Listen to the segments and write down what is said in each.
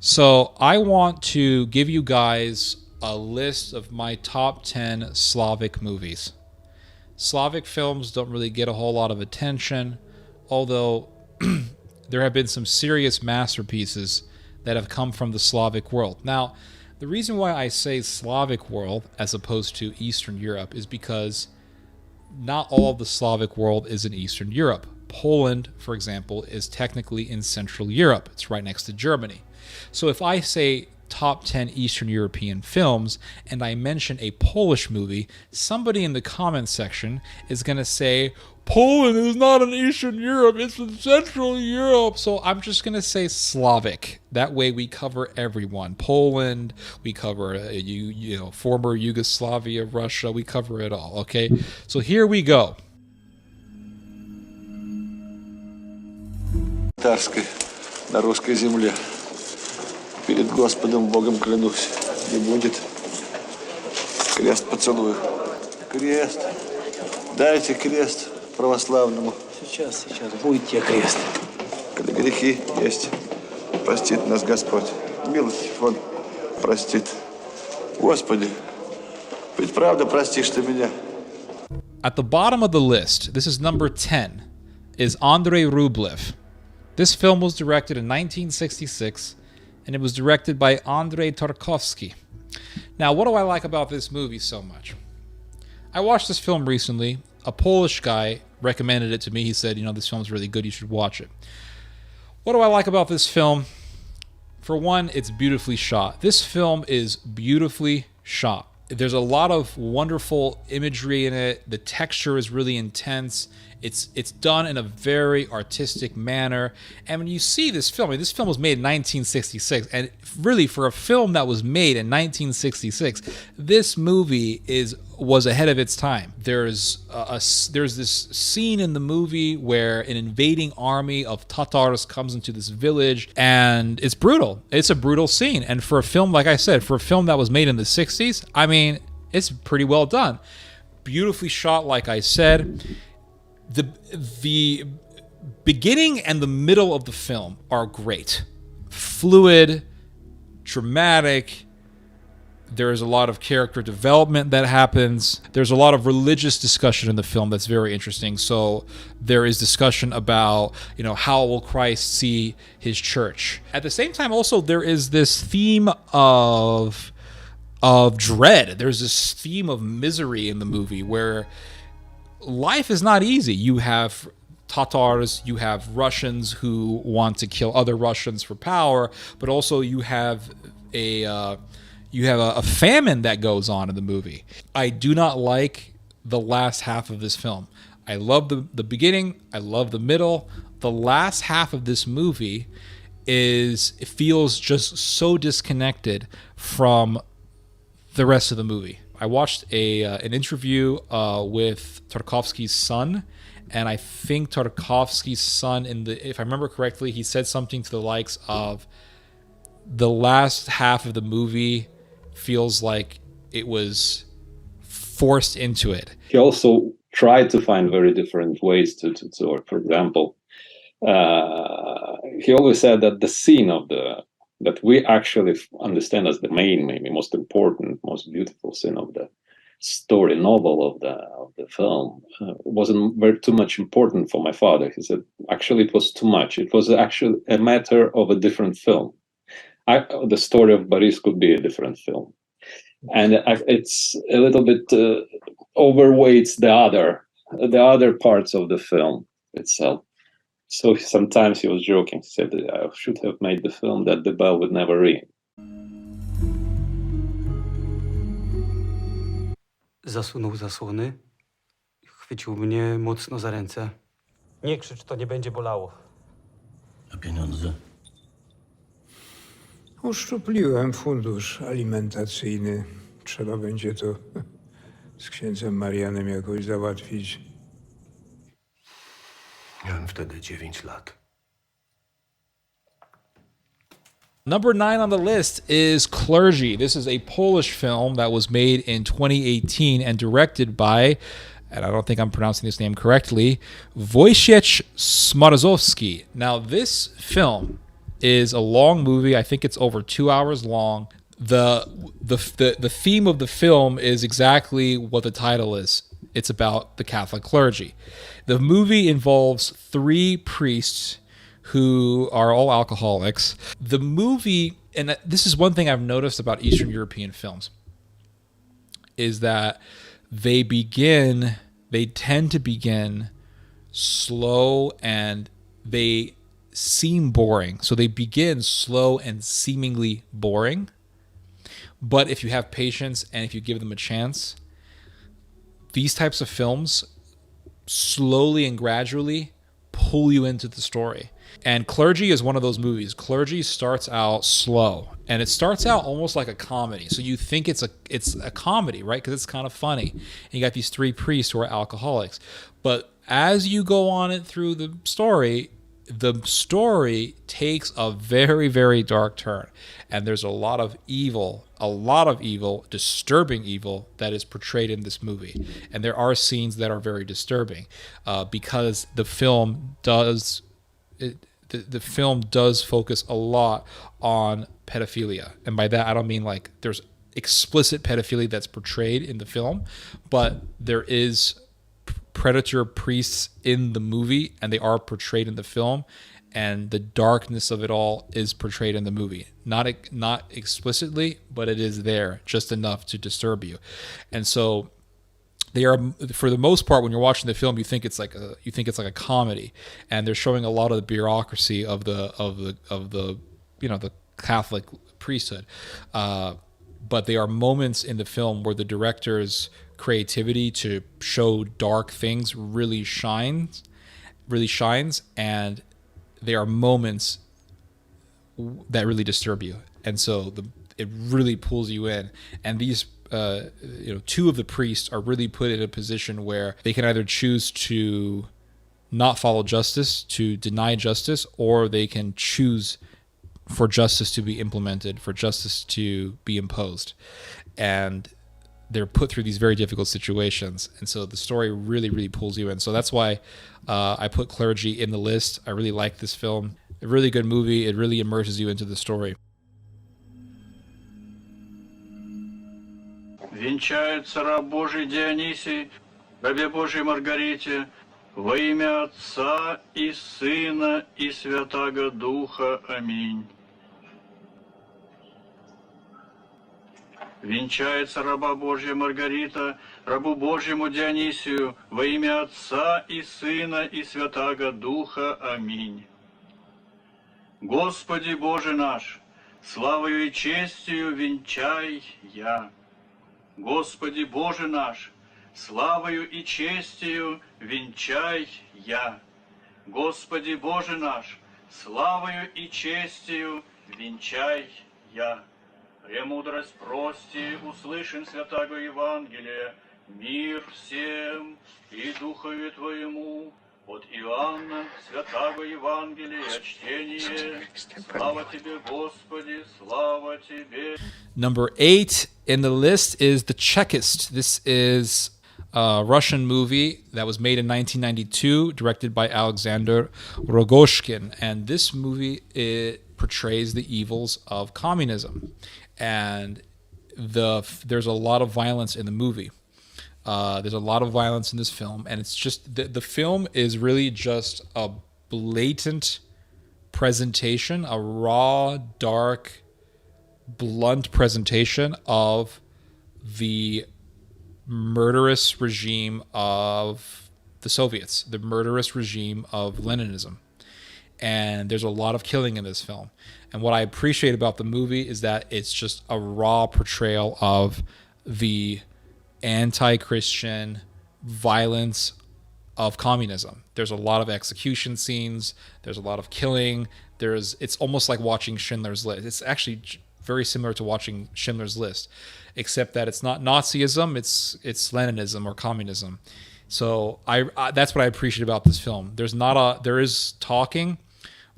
So I want to give you guys a list of my top 10 Slavic movies. Slavic films don't really get a whole lot of attention, although there have been some serious masterpieces that have come from the Slavic world. Now, the reason why I say Slavic world as opposed to Eastern Europe is because not all of the Slavic world is in Eastern Europe. Poland, for example, is technically in Central Europe. It's right next to Germany. So if I say top 10 Eastern European films and I mention a Polish movie, somebody in the comments section is going to say, Poland is not in Eastern Europe, it's in Central Europe. So I'm just going to say Slavic. That way we cover everyone. Poland, we cover former Yugoslavia, Russia, we cover it all, okay? So here we go. Татарской на русской земле. Перед Господом Богом клянусь, не будет. Крест поцелую. Крест. Дайте крест православному. Сейчас, будет тебе крест. Когда грехи есть, простит нас Господь. Милостив Он простит. Господи, ведь правда простишь ты меня. At the bottom of the list, this is number 10, is Andrei Rublev. This film was directed in 1966, and it was directed by Andrei Tarkovsky. Now, what do I like about this movie so much? I watched this film recently. A Polish guy recommended it to me. He said, this film's really good. You should watch it. What do I like about this film? For one, it's beautifully shot. This film is beautifully shot. There's a lot of wonderful imagery in it. The texture is really intense. It's done in a very artistic manner. And when you see this film, this film was made in 1966, and really for a film that was made in 1966, this movie was ahead of its time. There's this scene in the movie where an invading army of Tatars comes into this village, and it's brutal. It's a brutal scene. And for a film, like I said, for a film that was made in the 60s, it's pretty well done. Beautifully shot, like I said. The beginning and the middle of the film are great. Fluid, dramatic. There's a lot of character development that happens. There's a lot of religious discussion in the film that's very interesting. So there is discussion about, how will Christ see his church? At the same time, also, there is this theme of dread. There's this theme of misery in the movie where life is not easy. You have Tatars, you have Russians who want to kill other Russians for power, but also you have a famine that goes on in the movie. I do not like the last half of this film. I love the beginning. I love the middle. The last half of this movie it feels just so disconnected from the rest of the movie. I watched an interview with Tarkovsky's son, and I think Tarkovsky's son, if I remember correctly, he said something to the likes of, the last half of the movie feels like it was forced into it. He also tried to find very different ways to for example, he always said that the scene that we actually understand as the main, maybe most important, most beautiful scene of the story novel of the film wasn't very too much important for my father. He said, actually, it was too much. It was actually a matter of a different film. The story of Boris could be a different film. And it's a little bit overweights the other parts of the film itself. So sometimes he was joking. He said, I should have made the film that the bell would never ring. Zasunął zasłony, chwycił mnie mocno za ręce. Nie krzycz, to nie będzie bolało. A pieniądze? Uszczupliłem fundusz alimentacyjny. Trzeba będzie to z księdzem Marianem jakoś załatwić. Miałem wtedy 9 lat. Number 9 on the list is Clergy. This is a Polish film that was made in 2018 and directed by, and I don't think I'm pronouncing this name correctly, Wojciech Smarzowski. Now, this film is a long movie. I think it's over 2 hours long. The theme of the film is exactly what the title is. It's about the Catholic clergy. The movie involves 3 priests who are all alcoholics. The movie, and this is one thing I've noticed about Eastern European films, is that they tend to begin slow and they seem boring. So they begin slow and seemingly boring. But if you have patience and if you give them a chance, these types of films slowly and gradually pull you into the story. And Clergy is one of those movies. Clergy starts out slow, and it starts out almost like a comedy. So you think it's a comedy, right? Because it's kind of funny. And you got these 3 priests who are alcoholics. But as you go on it through the story takes a very, very dark turn. And there's a lot of evil, disturbing evil that is portrayed in this movie. And there are scenes that are very disturbing because the film does focus a lot on pedophilia. And by that, I don't mean like there's explicit pedophilia that's portrayed in the film, but there is predator priests in the movie, and they are portrayed in the film, and the darkness of it all is portrayed in the movie. Not explicitly, but it is there just enough to disturb you. And so they are, for the most part, when you're watching the film, you think it's like a comedy, and they're showing a lot of the bureaucracy of the the Catholic priesthood. But there are moments in the film where the director's creativity to show dark things really shines, and there are moments that really disturb you, and so it really pulls you in. And these 2 of the priests are really put in a position where they can either choose to not follow justice, to deny justice, or they can choose for justice to be implemented, for justice to be imposed. And they're put through these very difficult situations. And so the story really, really pulls you in. So that's why I put Clergy in the list. I really like this film. A really good movie. It really immerses you into the story. Венчается раб Божий Дионисий, рабе Божьей Маргарите, во имя Отца и Сына и Святаго Духа. Аминь. Венчается раба Божья Маргарита, рабу Божьему Дионисию, во имя Отца и Сына и Святаго Духа. Аминь. Господи Боже наш, славою и честью венчай я. Господи Боже наш, славою и честью венчай я. Господи Боже наш, славою и честью венчай я. Премудрость прости, услышим святаго Евангелия, мир всем и Духове Твоему. От Иоанна, святаго Евангелия, чтение. Слава Тебе, Господи, слава Тебе. Number 8 in the list is The Chekist. This is a Russian movie that was made in 1992, directed by Alexander Rogoshkin. And this movie, it portrays the evils of communism. And there's a lot of violence in the movie. There's a lot of violence in this film, and it's just the film is really just a blatant presentation, a raw, dark, blunt presentation of the murderous regime of the Soviets, the murderous regime of Leninism. And there's a lot of killing in this film. And what I appreciate about the movie is that it's just a raw portrayal of the anti-Christian violence of communism. There's a lot of execution scenes. There's a lot of killing. It's almost like watching Schindler's List. It's actually very similar to watching Schindler's List, except that it's not Nazism, it's Leninism or communism. So that's what I appreciate about this film. There is talking,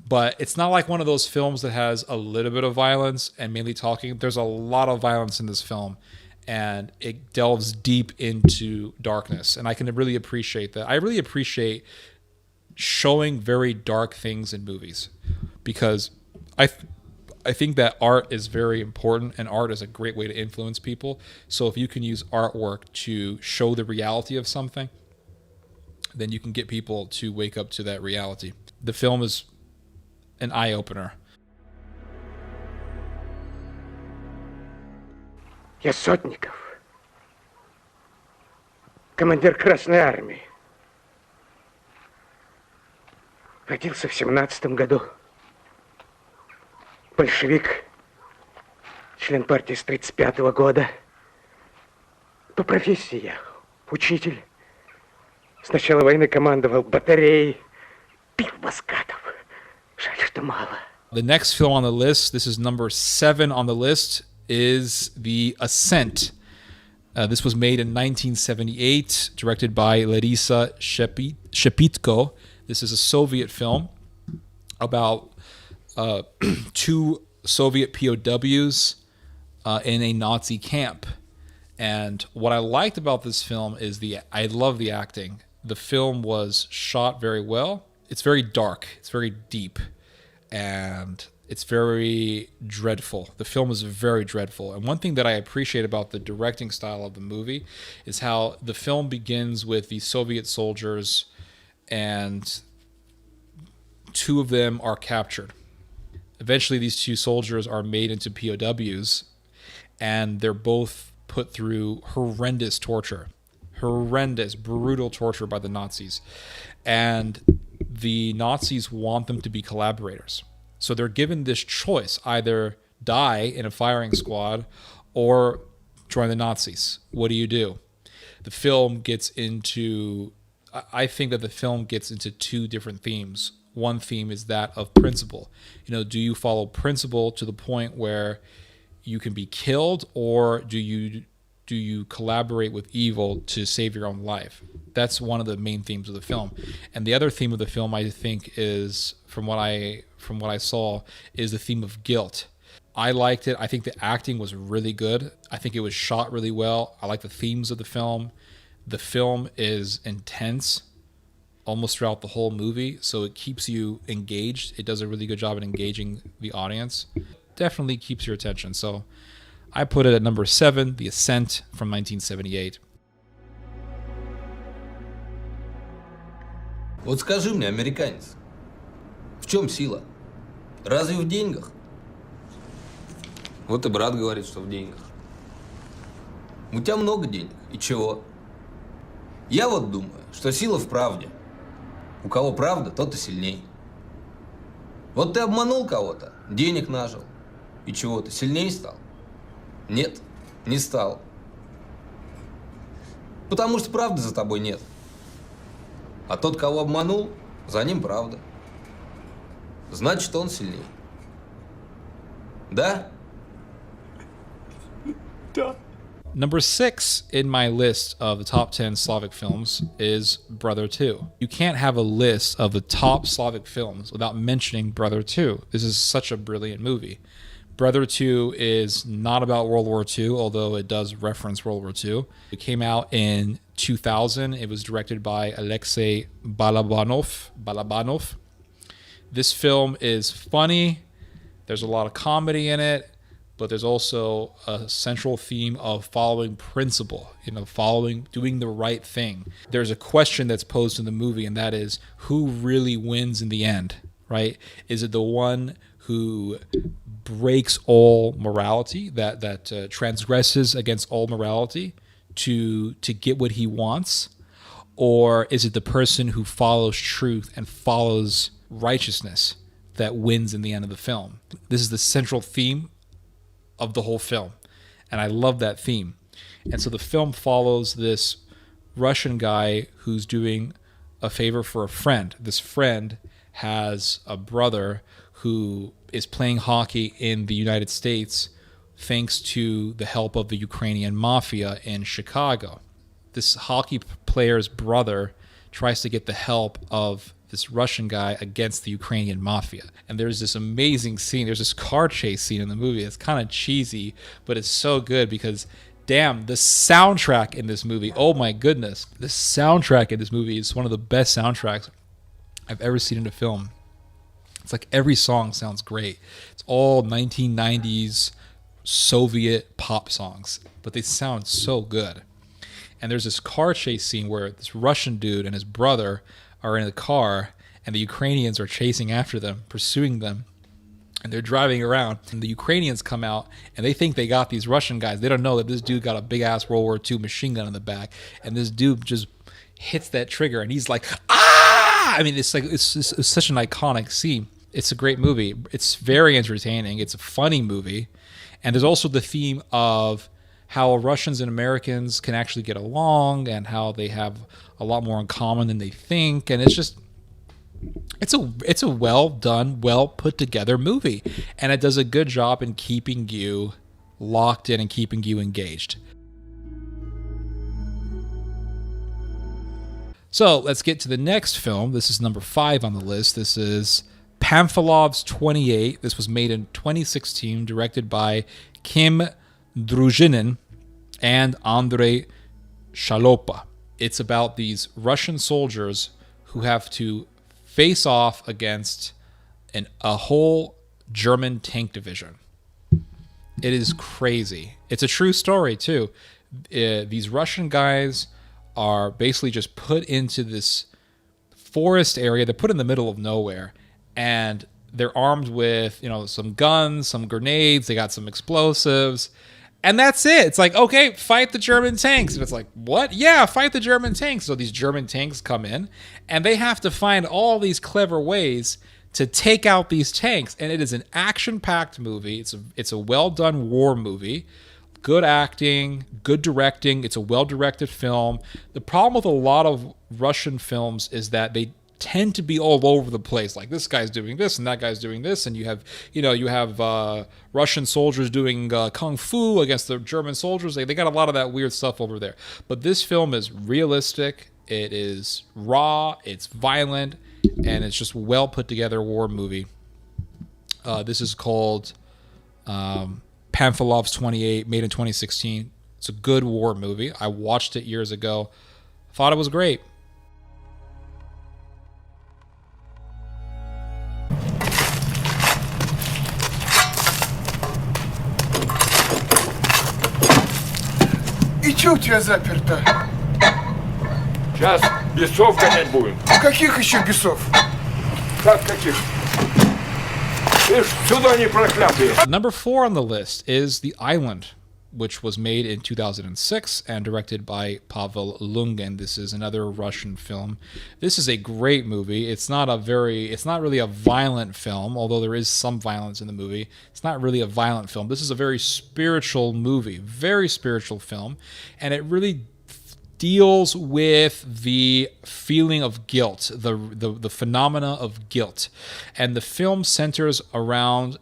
but it's not like one of those films that has a little bit of violence and mainly talking. There's a lot of violence in this film, and it delves deep into darkness. And I can really appreciate that. I really appreciate showing very dark things in movies, because I think that art is very important, and art is a great way to influence people. So if you can use artwork to show the reality of something, then you can get people to wake up to that reality. The film is an eye-opener. Я Сотников, командир Красной Армии. Родился в 17-м году. Большевик, член партии с 35-го года. По профессии я учитель. С начала войны командовал батареей, бил маскатов. Жаль, что мало. The next film on the list, this is number 7 on the list, is The Ascent. This was made in 1978, directed by Larisa Shepitko. This is a Soviet film about 2 Soviet POWs in a Nazi camp. And what I liked about this film is I love the acting. The film was shot very well. It's very dark. It's very deep. And it's very dreadful. The film is very dreadful. And one thing that I appreciate about the directing style of the movie is how the film begins with the Soviet soldiers and 2 of them are captured. Eventually, these 2 soldiers are made into POWs, and they're both put through horrendous torture. Horrendous, brutal torture by the Nazis. And the Nazis want them to be collaborators. So they're given this choice, either die in a firing squad or join the Nazis. What do you do? The film gets into, I think that the film gets into 2 different themes. One theme is that of principle. Do you follow principle to the point where you can be killed, or do you collaborate with evil to save your own life? That's one of the main themes of the film. And the other theme of the film, I think, is from what I saw, is the theme of guilt. I liked it. I think the acting was really good. I think it was shot really well. I like the themes of the film. The film is intense almost throughout the whole movie, so it keeps you engaged. It does a really good job at engaging the audience. Definitely keeps your attention. So I put it at number 7, The Ascent from 1978. Вот скажи мне, американец, в чем сила? Разве в деньгах? Вот и брат говорит, что в деньгах. У тебя много денег, и чего? Я вот думаю, что сила в правде. У кого правда, тот и сильней. Вот ты обманул кого-то, денег нажил, и чего, ты сильнее стал? Нет, не стал. Потому что правды за тобой нет. А тот, кого обманул, за ним правда. Значит, он сильнее. Да? Да. Number 6 in my list of the top 10 Slavic films is Brother 2. You can't have a list of the top Slavic films without mentioning Brother 2. This is such a brilliant movie. Brother 2 is not about World War II, although it does reference World War II. It came out in 2000. It was directed by Alexei Balabanov. This film is funny. There's a lot of comedy in it, but there's also a central theme of following principle, doing the right thing. There's a question that's posed in the movie, and that is, who really wins in the end, right? Is it the one who breaks all morality, that transgresses against all morality to get what he wants? Or is it the person who follows truth and follows righteousness that wins in the end of the film? This is the central theme of the whole film, and I love that theme. And so the film follows this Russian guy who's doing a favor for a friend. This friend has a brother who is playing hockey in the United States thanks to the help of the Ukrainian mafia in Chicago. This hockey player's brother tries to get the help of this Russian guy against the Ukrainian mafia. And there's this amazing scene. There's this car chase scene in the movie. It's kind of cheesy, but it's so good because, damn, the soundtrack in this movie, oh my goodness. The soundtrack in this movie is one of the best soundtracks I've ever seen in a film. It's like every song sounds great. It's all 1990s Soviet pop songs, but they sound so good. And there's this car chase scene where this Russian dude and his brother are in the car, and the Ukrainians are chasing after them, pursuing them. And they're driving around, and the Ukrainians come out, and they think they got these Russian guys. They don't know that this dude got a big-ass World War II machine gun in the back, and this dude just hits that trigger, and he's like, ah! I mean, it's such an iconic scene. It's a great movie. It's very entertaining. It's a funny movie. And there's also the theme of how Russians and Americans can actually get along, and how they have a lot more in common than they think. And it's just, it's a well done, well put together movie, and it does a good job in keeping you locked in and keeping you engaged. So let's get to the next film. This is number 5 on the list. This is Panfilov's 28. This was made in 2016, directed by Kim Druzhinin and Andrei Shalopa. It's about these Russian soldiers who have to face off against a whole German tank division. It is crazy. It's a true story, too. These Russian guys are basically just put into this forest area. They're put in the middle of nowhere, and they're armed with, some guns, some grenades. They got some explosives, and that's it. It's like, okay, fight the German tanks. And it's like, what? Yeah, fight the German tanks. So these German tanks come in, and they have to find all these clever ways to take out these tanks. And it is an action-packed movie. It's a well-done war movie. Good acting, good directing. It's a well-directed film. The problem with a lot of Russian films is that they tend to be all over the place. Like, this guy's doing this and that guy's doing this, and you have Russian soldiers doing kung fu against the German soldiers. They got a lot of that weird stuff over there. But this film is realistic. It is raw. It's violent, and it's just well put together war movie. This is called Panfilov's 28, made in 2016. It's a good war movie. I watched it years ago. Thought it was great. И чё у тебя заперто? Сейчас бесов гонять будем. Каких еще бесов? Как каких? Видишь, сюда они проклятые. Number 4 on the list is The Island, which was made in 2006 and directed by Pavel Lungin. This is another Russian film. This is a great movie. It's not really a violent film, although there is some violence in the movie. It's not really a violent film. This is a very spiritual movie, very spiritual film, and it really deals with the feeling of guilt, the phenomena of guilt. And the film centers around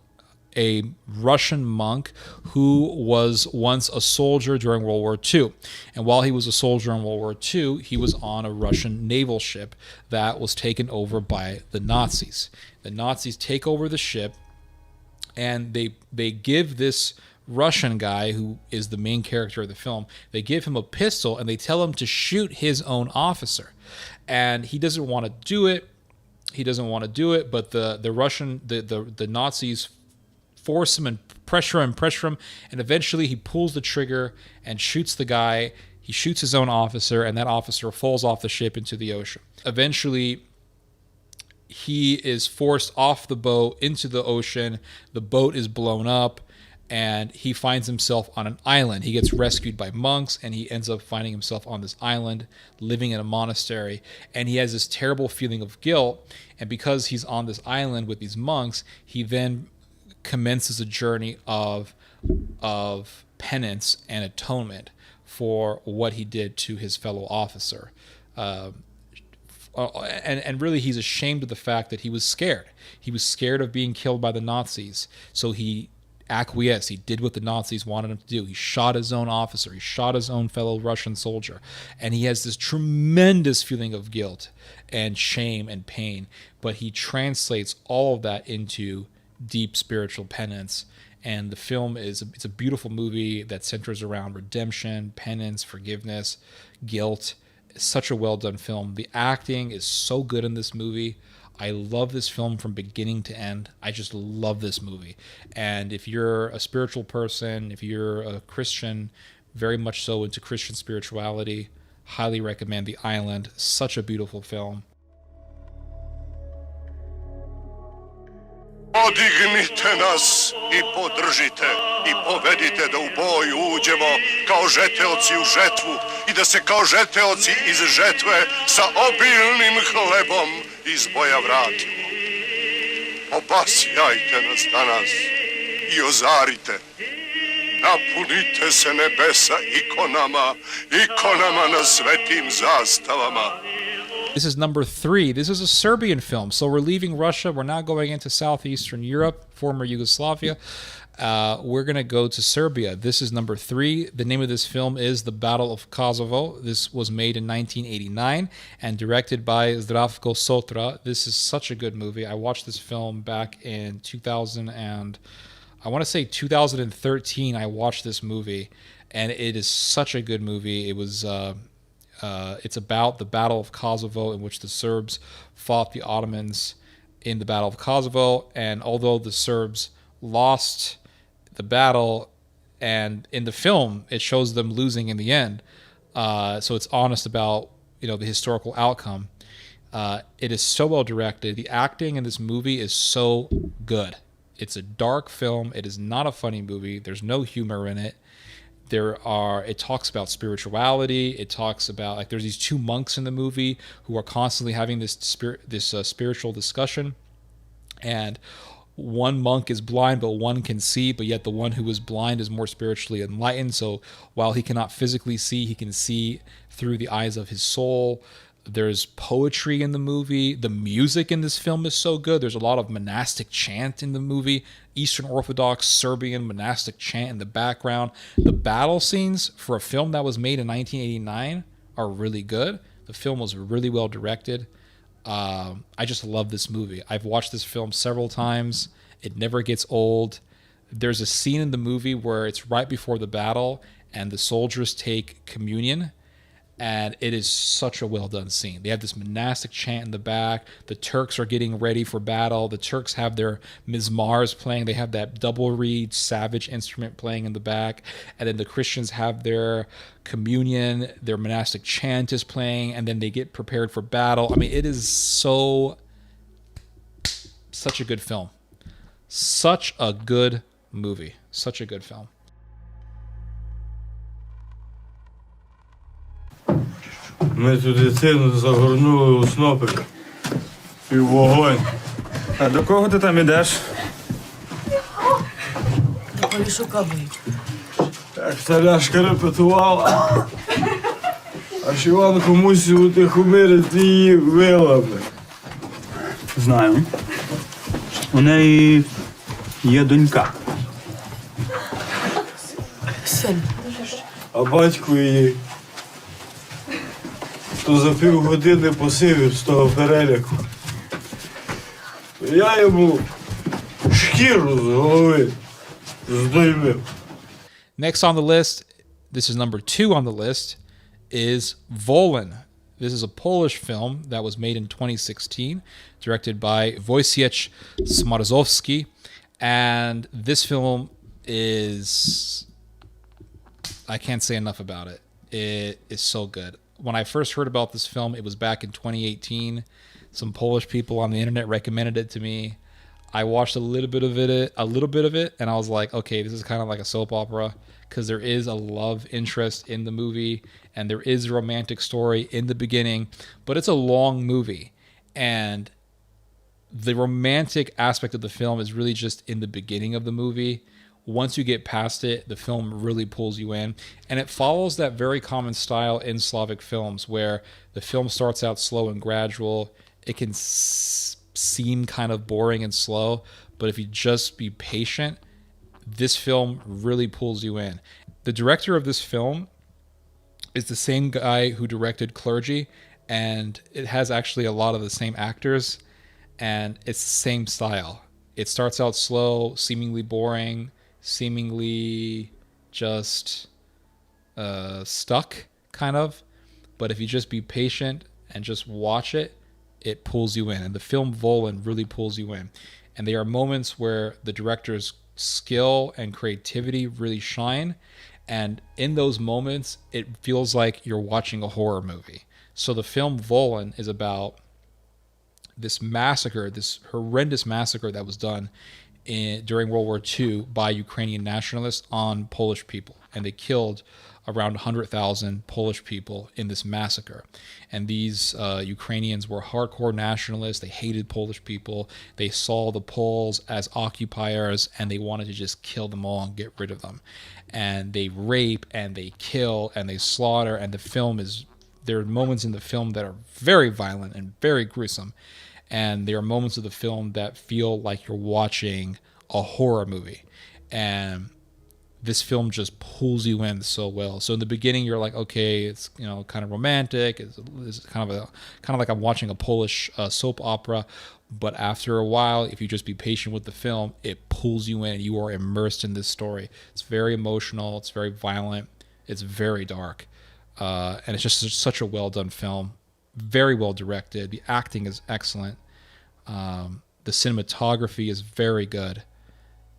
a Russian monk who was once a soldier during World War II. And while he was a soldier in World War II, he was on a Russian naval ship that was taken over by the Nazis. The Nazis take over the ship, and they give this Russian guy, who is the main character of the film, they give him a pistol and they tell him to shoot his own officer. And he doesn't want to do it. But the Nazis force him and pressure him, and eventually he pulls the trigger and shoots the guy. He shoots his own officer, and that officer falls off the ship into the ocean. Eventually, he is forced off the boat into the ocean. The boat is blown up, and he finds himself on an island. He gets rescued by monks, and he ends up finding himself on this island, living in a monastery, and he has this terrible feeling of guilt. And because he's on this island with these monks, he then commences a journey of penance and atonement for what he did to his fellow officer. And really, he's ashamed of the fact that he was scared. He was scared of being killed by the Nazis, so he acquiesced. He did what the Nazis wanted him to do. He shot his own officer. He shot his own fellow Russian soldier. And he has this tremendous feeling of guilt and shame and pain, but he translates all of that into deep spiritual penance. And the film it's a beautiful movie that centers around redemption, penance, forgiveness, guilt, such a well done film. The acting is so good in this movie. I love this film from beginning to end. I just love this movie. And if you're a spiritual person, if you're a Christian, very much so into Christian spirituality, highly recommend The Island. Such a beautiful film. Podignite nas i podržite i povedite da u boj uđemo kao žeteoci u žetvu i da se kao žeteoci iz žetve sa obilnim hlebom iz boja vratimo. Obasjajte nas danas i ozarite. Napunite se nebesa ikonama na svetim zastavama. This is number 3. This is a Serbian film. So we're leaving Russia. We're not going into Southeastern Europe, former Yugoslavia. We're going to go to Serbia. This is number 3. The name of this film is The Battle of Kosovo. This was made in 1989 and directed by Zdravko Sotra. This is such a good movie. I watched this film back in 2013. I watched this movie, and it is such a good movie. It was... it's about the Battle of Kosovo, in which the Serbs fought the Ottomans in the Battle of Kosovo. And although the Serbs lost the battle, and in the film it shows them losing in the end, so it's honest about the historical outcome. It is so well directed. The acting in this movie is so good. It's a dark film. It is not a funny movie. There's no humor in it. It talks about spirituality. It talks about, there's these 2 monks in the movie who are constantly having this spiritual discussion, and one monk is blind but one can see, but yet the one who is blind is more spiritually enlightened. So while he cannot physically see, he can see through the eyes of his soul. There's poetry in the movie. The music in this film is so good. There's a lot of monastic chant in the movie. Eastern Orthodox Serbian monastic chant in the background. The battle scenes for a film that was made in 1989 are really good. The film was really well directed. I just love this movie. I've watched this film several times. It never gets old. There's a scene in the movie where it's right before the battle and the soldiers take communion. And it is such a well-done scene. They have this monastic chant in the back. The Turks are getting ready for battle. The Turks have their mizmars playing. They have that double reed Slavic instrument playing in the back. And then the Christians have their communion. Their monastic chant is playing. And then they get prepared for battle. I mean, it is such a good film. Such a good movie. Such a good film. Ми ту дитину загорнули у снопик і в вогонь. А до кого ти там ідеш? До Полішука бий. Так Таляшка репетувала. Аж Іванко мусив утихомирити її вилами. Знаю. У неї є донька. Син. А батько її то за півгодини посивів з того переляку. Я йому шкіру з голови здоймив. Next on the list, this is number 2 on the list, is Volin. This is a Polish film that was made in 2016, directed by Wojciech Smarzowski. And this film is... I can't say enough about it. It is so good. When I first heard about this film, it was back in 2018. Some Polish people on the internet recommended it to me. I watched a little bit of it, and I was like, okay, this is kind of like a soap opera, because there is a love interest in the movie, and there is a romantic story in the beginning, but it's a long movie, and the romantic aspect of the film is really just in the beginning of the movie. Once you get past it, the film really pulls you in. And it follows that very common style in Slavic films where the film starts out slow and gradual. It can seem kind of boring and slow, but if you just be patient, this film really pulls you in. The director of this film is the same guy who directed Clergy, and it has actually a lot of the same actors, and it's the same style. It starts out slow, seemingly boring, seemingly just stuck, kind of. But if you just be patient and just watch it, it pulls you in. And the film Volyn really pulls you in. And there are moments where the director's skill and creativity really shine. And in those moments, it feels like you're watching a horror movie. So the film Volyn is about this massacre, this horrendous massacre that was done during World War II by Ukrainian nationalists on Polish people. And they killed around 100,000 Polish people in this massacre. And these Ukrainians were hardcore nationalists. They hated Polish people. They saw the Poles as occupiers, and they wanted to just kill them all and get rid of them. And they rape, and they kill, and they slaughter. And the film is, there are moments in the film that are very violent and very gruesome. And there are moments of the film that feel like you're watching a horror movie. And this film just pulls you in so well. So in the beginning, you're like, okay, it's, you know, kind of romantic. It's kind of like I'm watching a Polish soap opera. But after a while, if you just be patient with the film, it pulls you in. You are immersed in this story. It's very emotional. It's very violent. It's very dark. And it's just such a well done film. Very well directed. The acting is excellent. The cinematography is very good.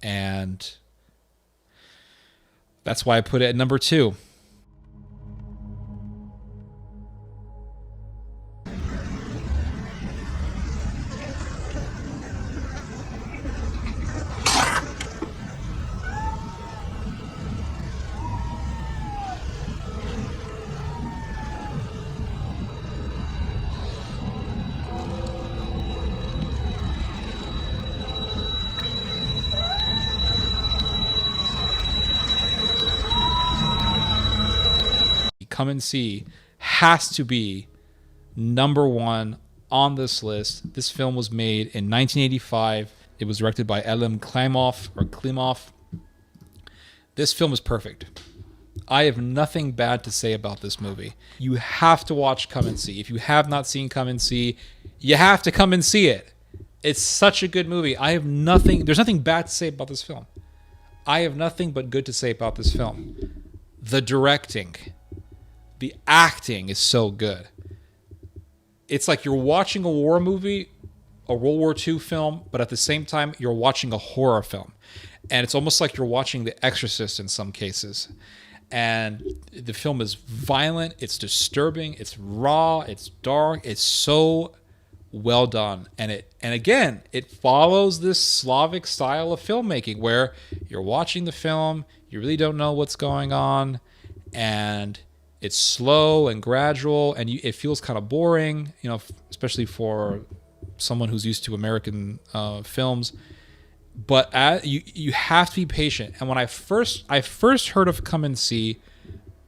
And that's why I put it at number 2. Come and See has to be number 1 on this list. This film was made in 1985. It was directed by Elim Klimov. This film is perfect. I have nothing bad to say about this movie. You have to watch Come and See. If you have not seen Come and See, you have to come and see it. It's such a good movie. There's nothing bad to say about this film. I have nothing but good to say about this film. The directing, the acting is so good. It's like you're watching a war movie, a World War II film, but at the same time, you're watching a horror film. And it's almost like you're watching The Exorcist in some cases. And the film is violent, it's disturbing, it's raw, it's dark, it's so well done. And again, it follows this Slavic style of filmmaking where you're watching the film, you really don't know what's going on, and it's slow and gradual, and it feels kind of boring, you know, especially for someone who's used to American films. But you have to be patient. And when I first heard of Come and See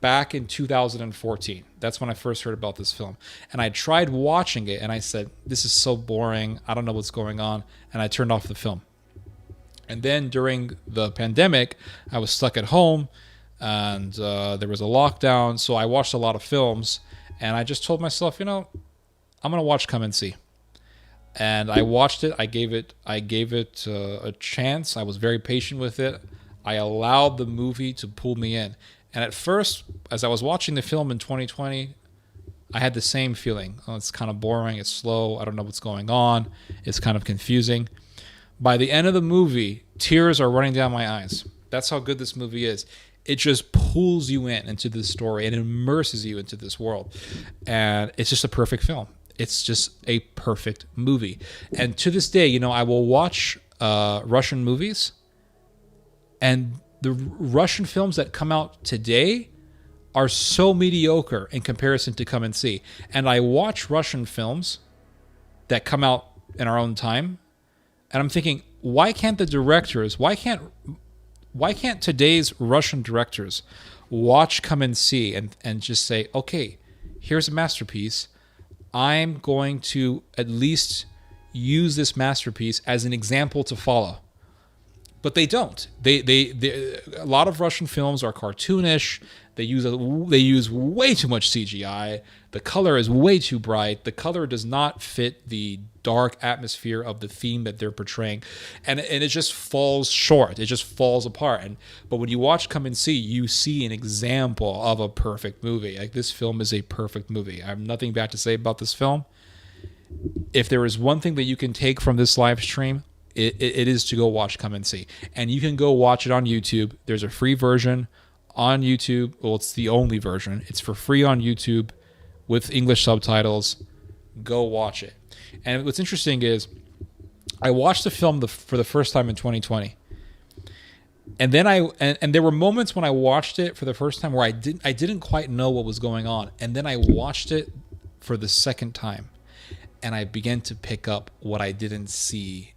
back in 2014, that's when I first heard about this film. And I tried watching it, and I said, "This is so boring. I don't know what's going on," and I turned off the film. And then during the pandemic, I was stuck at home. And there was a lockdown, so I watched a lot of films, and I just told myself, you know, I'm gonna watch Come and See. And I watched it. I gave it a chance. I was very patient with it. I allowed the movie to pull me in. And at first, as I was watching the film in 2020, I had the same feeling. Oh, it's kind of boring. It's slow. I don't know what's going on. It's kind of confusing. By the end of the movie, tears are running down my eyes. That's how good this movie is. It just pulls you into this story and immerses you into this world. And it's just a perfect film. It's just a perfect movie. And to this day, you know, I will watch Russian movies, and the Russian films that come out today are so mediocre in comparison to Come and See. And I watch Russian films that come out in our own time, and I'm thinking, why can't today's Russian directors watch Come and See and just say, okay, here's a masterpiece. I'm going to at least use this masterpiece as an example to follow. But they don't. They a lot of Russian films are cartoonish. They use way too much CGI. The color is way too bright. The color does not fit the dark atmosphere of the theme that they're portraying, and it just falls short. It just falls apart. But when you watch Come and See, you see an example of a perfect movie. Like, this film is a perfect movie. I have nothing bad to say about this film. If there is one thing that you can take from this live stream, it is to go watch Come and See. And you can go watch it on YouTube. There's a free version on YouTube. Well, it's the only version. It's for free on YouTube with English subtitles. Go watch it. And what's interesting is I watched the film for the first time in 2020. And then and there were moments when I watched it for the first time where I didn't quite know what was going on. And then I watched it for the second time, and I began to pick up what I didn't see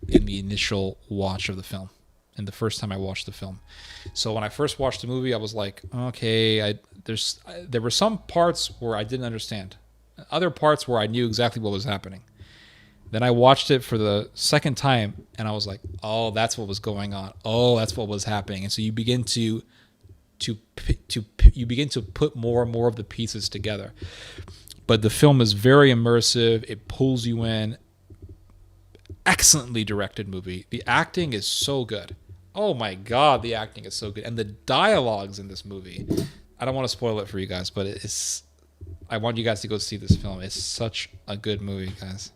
in the initial watch of the film, and the first time I watched the film. So when I first watched the movie, I was like, okay, there were some parts where I didn't understand, other parts where I knew exactly what was happening. Then I watched it for the second time, and I was like, oh, that's what was going on. Oh, that's what was happening. And so you begin to put more and more of the pieces together. But the film is very immersive. It pulls you in. Excellently directed movie. The acting is so good. Oh my God, the acting is so good. And the dialogues in this movie, I don't want to spoil it for you guys, but I want you guys to go see this film. It's such a good movie, guys.